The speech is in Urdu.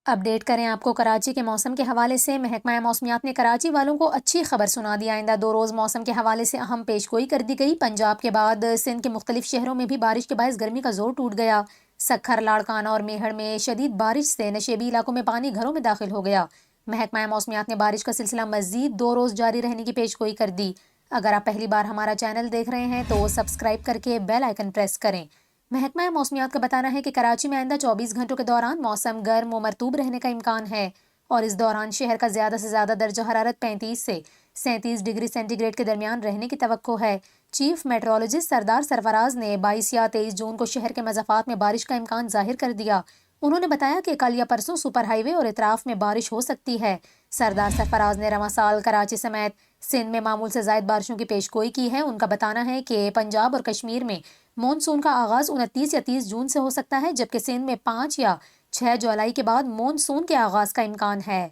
اپڈیٹ کریں آپ کو کراچی کے موسم کے حوالے سے۔ محکمہ موسمیات نے کراچی والوں کو اچھی خبر سنا دی۔ آئندہ 2 روز موسم کے حوالے سے اہم پیش گوئی کر دی گئی۔ پنجاب کے بعد سندھ کے مختلف شہروں میں بھی بارش کے باعث گرمی کا زور ٹوٹ گیا۔ سکھر، لاڑکانہ اور میہڑ میں شدید بارش سے نشیبی علاقوں میں پانی گھروں میں داخل ہو گیا۔ محکمہ موسمیات نے بارش کا سلسلہ مزید 2 روز جاری رہنے کی پیش گوئی کر دی۔ اگر آپ پہلی بار ہمارا چینل دیکھ رہے ہیں تو سبسکرائب کر کے بیل آئیکن پریس کریں۔ محکمہ موسمیات کا بتانا ہے کہ کراچی میں آئندہ 24 گھنٹوں کے دوران موسم گرم و مرطوب رہنے کا امکان ہے اور اس دوران شہر کا زیادہ سے زیادہ درجہ حرارت 35 سے 37 ڈگری سینٹی گریڈ کے درمیان رہنے کی توقع ہے۔ چیف میٹرولوجسٹ سردار سرفراز نے 22 یا 23 جون کو شہر کے مضافات میں بارش کا امکان ظاہر کر دیا۔ انہوں نے بتایا کہ کل یا پرسوں سپر ہائی وے اور اطراف میں بارش ہو سکتی ہے۔ سردار سرفراز نے رواں سال کراچی سمیت سندھ میں معمول سے زائد بارشوں کی پیش گوئی کی ہے۔ ان کا بتانا ہے کہ پنجاب اور کشمیر میں مون سون کا آغاز 29 یا 30 جون سے ہو سکتا ہے، جبکہ سندھ میں 5 یا 6 جولائی کے بعد مون سون کے آغاز کا امکان ہے۔